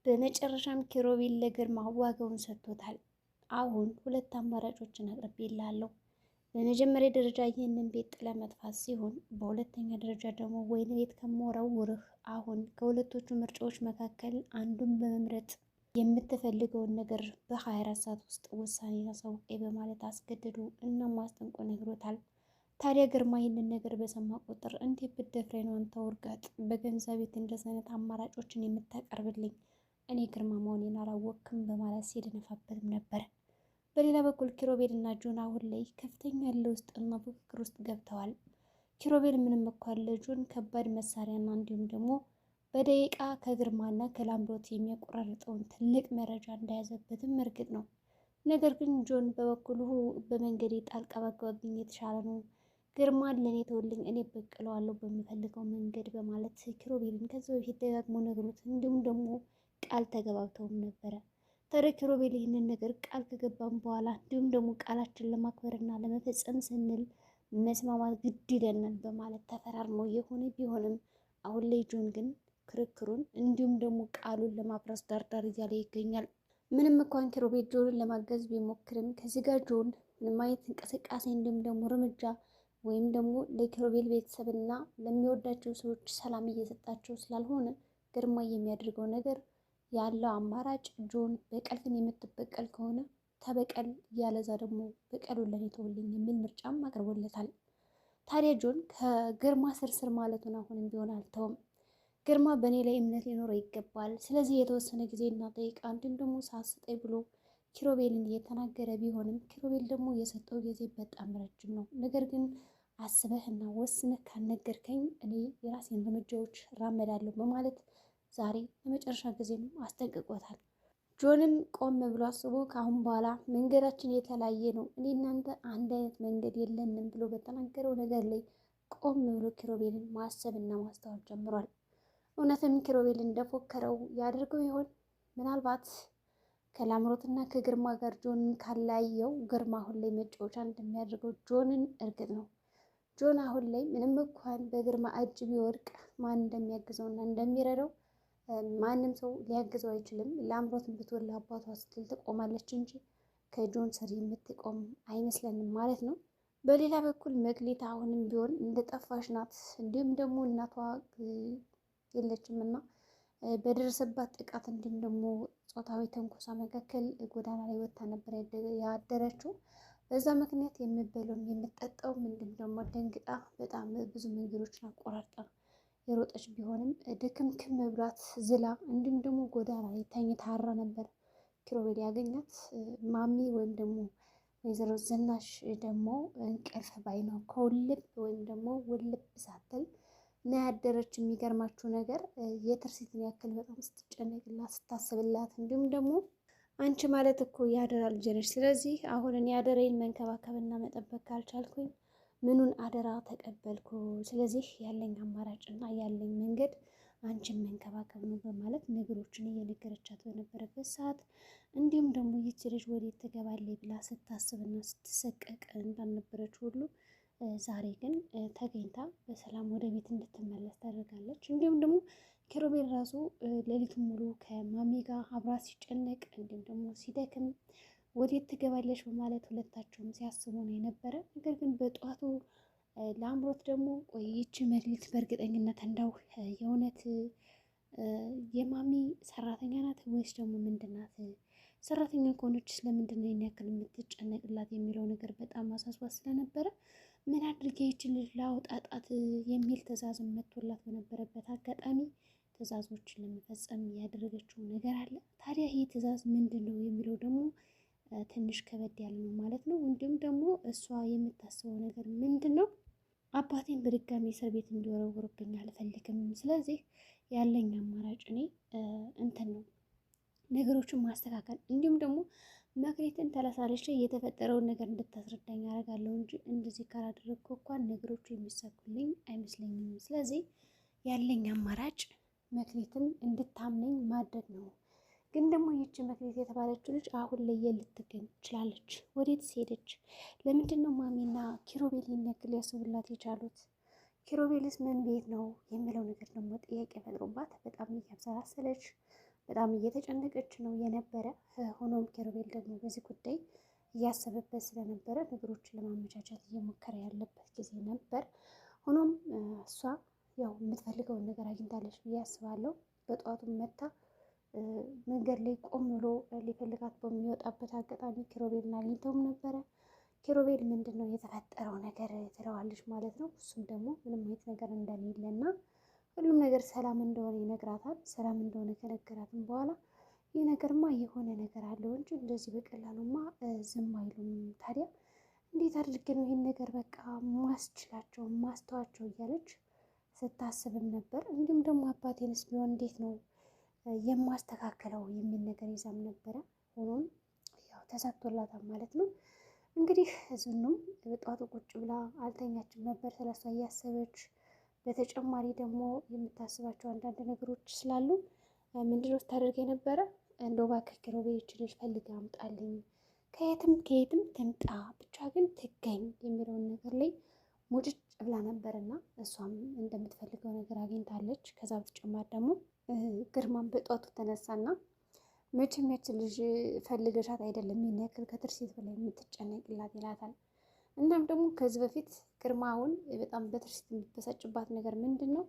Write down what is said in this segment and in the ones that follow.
በመጨረሻም ኪሮቤል ለግርማ ዋጋውን ሰጥቶታል። አሁን ሁለት አማራጮችን አቅርቤልሃለሁ። በመጀመሪያ ደረጃ ይህንን ቤት ጥለህ መጥፋት ሲሆን፣ በሁለተኛ ደረጃ ደግሞ ወይን ቤት ከመወረውርህ አሁን ከሁለቶቹ ምርጫዎች መካከል አንዱን በመምረጥ የምትፈልገውን ነገር በ24 ሰዓት ውስጥ ውሳኔ አሳውቀኝ በማለት አስገድዶ እና ማስጠንቆ ነግሮታል። ታዲያ ግርማ ይህንን ነገር በሰማ ቁጥር እንዴት ብትደፍረኝ ነው አንተ ውርጋጥ፣ በገንዘብ ቤት እንደዚህ አይነት አማራጮችን የምታቀርብልኝ? እኔ ግርማ መሆኔን አላወቅክም በማለት ሲደነፋበትም ነበር። በሌላ በኩል ኪሮቤል እና ጆን አሁን ላይ ከፍተኛ ያለ ውስጥ እና ፉክክር ውስጥ ገብተዋል። ኪሮቤል ምንም እንኳን ልጁን ከባድ መሳሪያና እንዲሁም ደግሞ በደቂቃ ከግርማና ከላምሮት የሚያቆራርጠውን ትልቅ መረጃ እንዳያዘበትም እርግጥ ነው። ነገር ግን ጆን በበኩሉ በመንገዴ ጣልቃ ባገባብኝ የተሻለ ነው፣ ግርማን ለእኔ ተውልኝ፣ እኔ በቅለዋለሁ በምፈልገው መንገድ በማለት ኪሮቤልን ከዚህ በፊት ደጋግሞ ነግሮት እንዲሁም ደግሞ ቃል ተገባብተውም ነበረ። ታዲያ ኪሮቤል ይህንን ነገር ቃል ከገባም በኋላ እንዲሁም ደግሞ ቃላችን ለማክበርና ለመፈጸም ስንል መስማማት ግድ ይለናል በማለት ተፈራርመው የሆነ ቢሆንም አሁን ላይ ጆን ግን ክርክሩን እንዲሁም ደግሞ ቃሉን ለማፍረስ ዳርዳር እያለ ይገኛል። ምንም እንኳን ኪሮቤል ጆንን ለማገዝ ቢሞክርም ከዚህ ጋር ጆን ምንም አይነት እንቅስቃሴ እንዲሁም ደግሞ እርምጃ ወይም ደግሞ ለኪሮቤል ቤተሰብና ለሚወዳቸው ሰዎች ሰላም እየሰጣቸው ስላልሆነ ግርማ የሚያደርገው ነገር ያለው አማራጭ ጆን በቀልን የምትበቀል ከሆነ ተበቀል፣ ያለዛ ደግሞ በቀሉን ለኔ ተውልኝ የሚል ምርጫም አቅርቦለታል። ታዲያ ጆን ከግርማ ስርስር ማለቱን አሁንም ቢሆን አልተውም። ግርማ በእኔ ላይ እምነት ሊኖረው ይገባል፣ ስለዚህ የተወሰነ ጊዜ እና ደቂቃ እንዲሁም ደግሞ ሳስጠኝ ብሎ ኪሮቤልን እየተናገረ ቢሆንም ኪሮቤል ደግሞ የሰጠው ጊዜ በጣም ረጅም ነው። ነገር ግን አስበህና ወስነህ ካልነገርከኝ እኔ የራሴን እርምጃዎች ራመዳለሁ በማለት ዛሬ ለመጨረሻ ጊዜም አስጠንቅቆታል። ጆንም ቆም ብሎ አስቦ ከአሁን በኋላ መንገዳችን የተለያየ ነው፣ እኔ እናንተ አንድ አይነት መንገድ የለንም ብሎ በተናገረው ነገር ላይ ቆም ብሎ ኪሮቤልን ማሰብና ማስተዋል ጀምሯል። እውነትም ኪሮቤል እንደፎከረው ያደርገው ይሆን? ምናልባት ከላምሮትና ከግርማ ጋር ጆንን ካላየው ግርማ አሁን ላይ መጫወቻ እንደሚያደርገው ጆንን እርግጥ ነው። ጆን አሁን ላይ ምንም እንኳን በግርማ እጅ ቢወድቅ ማን እንደሚያግዘውና እንደሚረዳው ማንም ሰው ሊያግዘው አይችልም። ላምሮትን ብትወላ አባቷ ስትል ትቆማለች እንጂ ከጆን ስር የምትቆም አይመስለንም ማለት ነው። በሌላ በኩል መክሊት አሁንም ቢሆን እንደጠፋሽ ናት። እንዲሁም ደግሞ እናቷ የለችም እና በደረሰባት ጥቃት እንዲሁም ደግሞ ጾታዊ ተንኮሳ መካከል ጎዳና ላይ ወጥታ ነበር ያደረችው። በዛ ምክንያት የምበለውም የምጠጣው እንዲሁም ደግሞ ደንግጣ በጣም ብዙ መንገዶችን አቆራርጣ የሮጠች ቢሆንም ድክምክም መብላት ዝላ እንዲሁም ደግሞ ጎዳና ላይ ተኝታ አድራ ነበር ኪሮቤል ያገኛት። ማሚ ወይም ደግሞ ወይዘሮ ዝናሽ ደግሞ እንቅልፍ ባይነው ከውልብ ወይም ደግሞ ውልብ ሳትል እና ያደረች። የሚገርማችሁ ነገር የትርሲትን ያክል በጣም ስትጨነቅላት ስታስብላት፣ እንዲሁም ደግሞ አንቺ ማለት እኮ ያደራ ልጅ ነሽ፣ ስለዚህ አሁን እኔ ያደረይን መንከባከብና መጠበቅ ካልቻልኩኝ ምኑን አደራ ተቀበልኩ፣ ስለዚህ ያለኝ አማራጭና ያለኝ መንገድ አንቺን መንከባከብ ነው በማለት ነገሮችን እየነገረቻት በነበረበት ሰዓት እንዲሁም ደግሞ ይቺ ልጅ ወዴት ትገባለች ብላ ስታስብና ስትሰቀቅ እንዳልነበረች ሁሉ ዛሬ ግን ተገኝታ በሰላም ወደ ቤት እንድትመለስ ታደርጋለች። እንዲሁም ደግሞ ኪሮቤል ራሱ ሌሊቱን ሙሉ ከማሚ ጋር አብራ ሲጨነቅ እንዲሁም ደግሞ ሲደክም ወዴት ትገባለች በማለት ሁለታቸውም ሲያስቡ ነው የነበረ። ነገር ግን በጠዋቱ ለአምሮት ደግሞ ቆይ ይቺ መክሊት በእርግጠኝነት እንዳው የእውነት የማሚ ሰራተኛ ናት ወይስ ደግሞ ምንድን ናት? ሰራተኛ ከሆነች ስለምንድን ነው ያክል የምትጨነቅላት የሚለው ነገር በጣም አሳስቧት ስለነበረ ምን አድርጌ ይችን ልጅ ላውጣጣት የሚል ትዕዛዝም መጥቶላት በነበረበት አጋጣሚ ትዕዛዞችን ለመፈጸም ያደረገችው ነገር አለ። ታዲያ ይህ ትዕዛዝ ምንድን ነው የሚለው ደግሞ ትንሽ ከበድ ያለ ነው ማለት ነው። እንዲሁም ደግሞ እሷ የምታስበው ነገር ምንድን ነው? አባቴን በድጋሚ እስር ቤት እንዲወረውርብኝ አልፈልግም። ስለዚህ ያለኝ አማራጭ እኔ እንትን ነው ነገሮችን ማስተካከል እንዲሁም ደግሞ መክሊትን ተለሳልሼ የተፈጠረውን ነገር እንድታስረዳኝ አደርጋለሁ እንጂ እንደዚህ ካላደረግኩ እንኳን ነገሮቹ የሚሳኩልኝ አይመስለኝም። ስለዚህ ያለኝ አማራጭ መክሊትን እንድታምነኝ ማድረግ ነው። ግን ደግሞ ይቺ መክሊት የተባለችው ልጅ አሁን ላይ ልትገኝ ትችላለች። ወዴት ሄደች? ለምንድን ነው ማሚና ኪሮቤል ያክል ሊያስቡላት የቻሉት? ኪሮቤልስ ምን ቤት ነው የሚለው ነገር ደግሞ ጥያቄ ፈጥሮባት በጣም እያብሰላሰለች በጣም እየተጨነቀች ነው የነበረ። ሆኖም ኪሩቤል ደግሞ በዚህ ጉዳይ እያሰበበት ስለነበረ ነገሮችን ለማመቻቸት እየሞከረ ያለበት ጊዜ ነበር። ሆኖም እሷ ያው የምትፈልገውን ነገር አግኝታለች ብዬ አስባለሁ። በጠዋቱም መታ መንገድ ላይ ቆም ብሎ ሊፈልጋት በሚወጣበት አጋጣሚ ኪሩቤልን አግኝተውም ነበረ። ኪሩቤል ምንድን ነው የተፈጠረው ነገር ትለዋለች ማለት ነው። እሱም ደግሞ ምንም አይነት ነገር እንደሌለና ሁሉም ነገር ሰላም እንደሆነ ይነግራታል። ሰላም እንደሆነ ከነገራትም በኋላ ይህ ነገርማ የሆነ ነገር አለው እንጂ እንደዚህ በቀላሉማ ዝም አይሉም። ታዲያ እንዴት አድርጌ ነው ይህን ነገር በቃ ማስችላቸው ማስተዋቸው እያለች ስታስብም ነበር። እንዲሁም ደግሞ አባቴንስ ቢሆን እንዴት ነው የማስተካከለው የሚል ነገር ይዛም ነበረ። ሆኖም ያው ተሳክቶላታል ማለት ነው። እንግዲህ ዝኑም በጠዋቱ ቁጭ ብላ አልተኛችም ነበር ስለሷ እያሰበች። በተጨማሪ ደግሞ የምታስባቸው አንዳንድ ነገሮች ስላሉ ምንድነው ስታደርግ የነበረ እንደው እባክህ ኪሩቤል ይህች ልጅ ፈልግ አምጣልኝ፣ ከየትም ከየትም ትምጣ ብቻ ግን ትገኝ የሚለውን ነገር ላይ ሙጭጭ ብላ ነበርና እሷም እንደምትፈልገው ነገር አግኝታለች። ከዛ በተጨማሪ ደግሞ ግርማን በጧቱ ተነሳና መቼም ያች ልጅ ፈልገሻት አይደለም ይህን ያክል ከትርሲት በላይ የምትጨነቅላት ይላታል። እናም ደግሞ ከዚህ በፊት ግርማ አሁን በጣም በትርሲት የምትበሳጭባት ነገር ምንድን ነው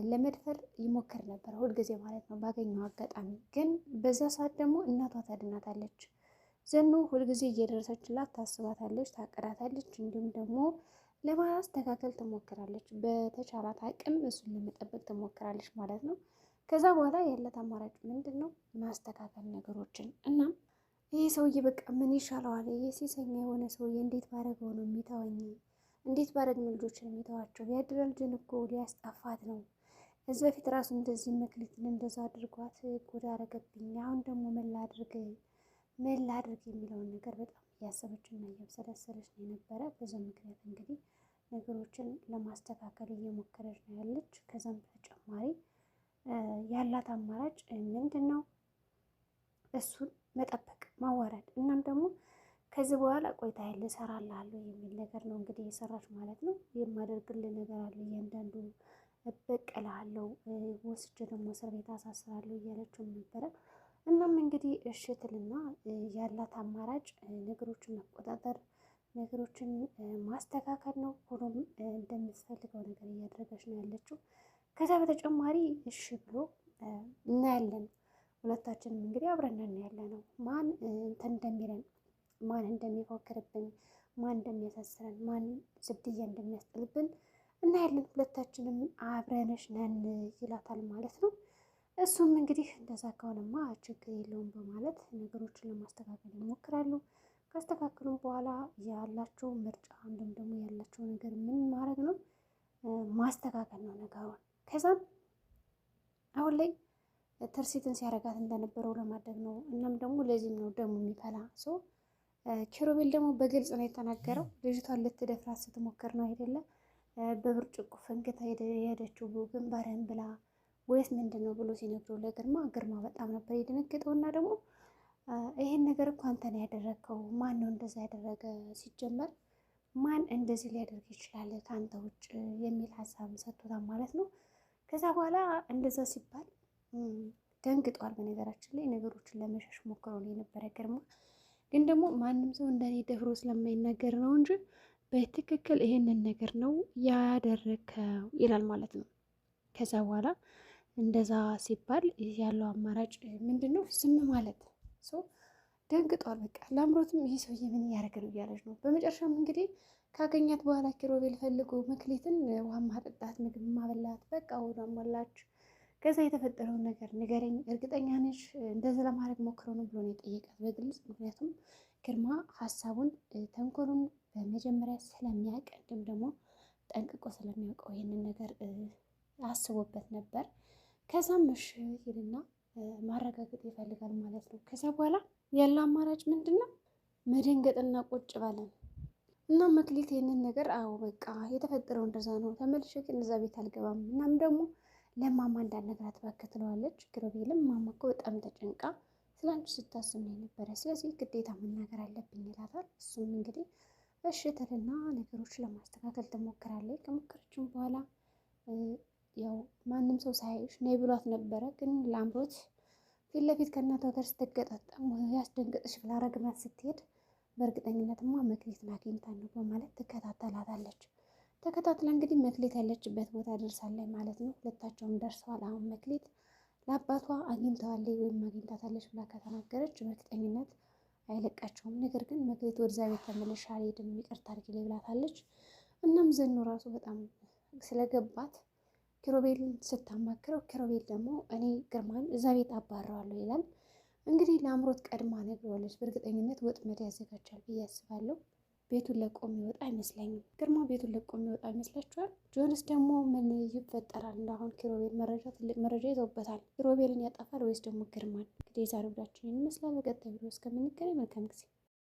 ለመድፈር ይሞክር ነበር ሁልጊዜ ማለት ነው ባገኘው አጋጣሚ። ግን በዛ ሰዓት ደግሞ እናቷ ታድናታለች። ዘኑ ሁልጊዜ እየደረሰችላት ታስባታለች፣ ታቀዳታለች፣ እንዲሁም ደግሞ ለማስተካከል ትሞክራለች። በተቻላት አቅም እሱን ለመጠበቅ ትሞክራለች ማለት ነው። ከዛ በኋላ ያለት አማራጭ ምንድን ነው ማስተካከል ነገሮችን። እናም ይህ ሰውዬ በቃ ምን ይሻለዋል? ይህ ሴሰኛ የሆነ ሰውዬ እንዴት ባረገው ነው የሚተወኝ? እንዴት ባረግ ነው ልጆችን የሚተዋቸው? ያድራል ልጅን እኮ ሊያስጠፋት ነው። እዚህ በፊት ራሱ እንደዚህ መክሊትን እንደዛ አድርጓት ጉድ አረገብኝ። አሁን ደግሞ ምን ላድርግ የሚለውን ነገር በጣም እያሰበችና እያብሰለሰለች ነው የነበረ። በዛ ምክንያት እንግዲህ ነገሮችን ለማስተካከል እየሞከረች ነው ያለች። ከዛም በተጨማሪ ያላት አማራጭ ምንድን ነው? እሱን መጠበቅ ማዋረድ። እናም ደግሞ ከዚህ በኋላ ቆይታ ያለ እሰራልሃለሁ የሚል ነገር ነው እንግዲህ የሰራች ማለት ነው። የማደርግልህ ነገር አለ፣ እያንዳንዱ እበቀልሃለሁ፣ ወስጄ ደግሞ እስር ቤት አሳስራለሁ እያለችውም ነበረ። እናም እንግዲህ እሽትልና ያላት አማራጭ ነገሮችን መቆጣጠር፣ ነገሮችን ማስተካከል ነው። ሆኖም እንደምትፈልገው ነገር እያደረገች ነው ያለችው። ከዛ በተጨማሪ እሺ ብሎ እናያለን። ሁለታችንም እንግዲህ አብረን እናያለን ነው ማን እንትን እንደሚለን፣ ማን እንደሚፎክርብን፣ ማን እንደሚያሳስረን፣ ማን ዝብድያ እንደሚያስጥልብን እናያለን። ሁለታችንም አብረንሽ ነን ይላታል ማለት ነው። እሱም እንግዲህ እንደዛ ከሆነማ ችግር የለውም በማለት ነገሮችን ለማስተካከል ይሞክራሉ። ካስተካከሉም በኋላ ያላቸው ምርጫ እንዲሁም ደግሞ ያላቸው ነገር ምን ማድረግ ነው ማስተካከል ነው ነገሩን። ከዛም አሁን ላይ ትርሲትን ሲያረጋት እንደነበረው ለማድረግ ነው። እናም ደግሞ ለዚህም ነው ደሙ የሚፈላ ሰው። ኪሩቤል ደግሞ በግልጽ ነው የተናገረው። ልጅቷን ልትደፍራት ስትሞክር ነው አይደለ በብርጭቆ ፈንክታ የሄደችው ግንባርህን ብላ ወይስ ምንድን ነው ብሎ ሲነግረው ለግርማ፣ ግርማ በጣም ነበር የደነገጠው። እና ደግሞ ይሄን ነገር እኮ አንተ ነው ያደረግከው፣ ማን ነው እንደዛ ያደረገ? ሲጀመር ማን እንደዚህ ሊያደርግ ይችላል ከአንተ ውጭ የሚል ሀሳብ ሰጥቶታል ማለት ነው። ከዛ በኋላ እንደዛ ሲባል ደንግጧል። በነገራችን ላይ ነገሮችን ለመሸሽ ሞክሮ ነው የነበረ ግርማ። ግን ደግሞ ማንም ሰው እንደኔ ደፍሮ ስለማይናገር ነው እንጂ በትክክል ይሄንን ነገር ነው ያደረግከው ይላል ማለት ነው። ከዛ በኋላ እንደዛ ሲባል ያለው አማራጭ ምንድን ነው? ዝም ማለት ሰው ደንግጧል። በቃ ለአምሮትም ይህ ሰውዬ ምን እያደረገ ነው እያለች ነው። በመጨረሻም እንግዲህ ካገኛት በኋላ ኪሩቤል ፈልጎ መክሊትን ውሃ ማጠጣት፣ ምግብ ማበላት፣ በቃ ወደ ሞላች። ከዛ የተፈጠረውን ነገር ንገረኝ፣ እርግጠኛ ነሽ እንደዚህ ለማድረግ ሞክረው ነው ብሎ ነው የጠየቃት በግልጽ። ምክንያቱም ግርማ ሀሳቡን ተንኮሉን በመጀመሪያ ስለሚያውቅ እንዲሁም ደግሞ ጠንቅቆ ስለሚያውቀው ይህንን ነገር አስቦበት ነበር። ከዛም እሺ ይልና ማረጋገጥ ይፈልጋል ማለት ነው። ከዛ በኋላ ያለው አማራጭ ምንድን ነው? መደንገጥና ቁጭ ባለን እና መክሊት ይህንን ነገር አዎ በቃ የተፈጠረው እንደዛ ነው፣ ተመልሼ ግን እዛ ቤት አልገባም። እናም ደግሞ ለማማ እንዳትነግራት እባክህ ትለዋለች። ኪሩቤልም ማማ እኮ በጣም ተጨንቃ ስለ አንቺ ስታስብ ነው የነበረ፣ ስለዚህ ግዴታ መናገር አለብኝ ይላታል። እሱም እንግዲህ እሺ ትልና ነገሮች ለማስተካከል ትሞክራለች። ከሞከረችም በኋላ ያው ማንም ሰው ሳይሽ ነይ ብሏት ነበረ። ግን ለአምሮት ፊት ለፊት ከእናቷ ጋር ስትገጣጠሙ ያስደንግጥሽ ብላ ረግማት ስትሄድ በእርግጠኝነትማ መክሊትን አግኝታ ነው በማለት ትከታተላታለች። ተከታትላ እንግዲህ መክሊት ያለችበት ቦታ ደርሳለች ማለት ነው። ሁለታቸውም ደርሰዋል። አሁን መክሊት ለአባቷ አግኝተዋለች ወይም አግኝታታለች ብላ ከተናገረች በእርግጠኝነት አይለቃቸውም። ነገር ግን መክሊት ወደዛ ቤት ተመልሼ አልሄድም ይቅርታ አድርጊልኝ ብላታለች። እናም ዘኑ ራሱ በጣም ስለገባት ኪሮቤልን ስታማክረው ኪሮቤል ደግሞ እኔ ግርማን እዛ ቤት አባረዋለሁ ይላል። እንግዲህ ለአምሮት ቀድማ ነግረዋለች። በእርግጠኝነት ወጥመድ ያዘጋጃል ብዬ አስባለሁ። ቤቱን ለቆ የሚወጣ አይመስለኝም። ግርማ ቤቱን ለቆ የሚወጣ ይመስላችኋል? ጆንስ ደግሞ ምን ይፈጠራል? እንዳሁን ኪሮቤል ትልቅ መረጃ ይዘውበታል። ኪሮቤልን ያጠፋል ወይስ ደግሞ ግርማን? እንግዲህ የዛሬው ቪዲዮአችን ይመስላል። በቀጣይ ቪዲዮ እስከምንገናኝ መልካም ጊዜ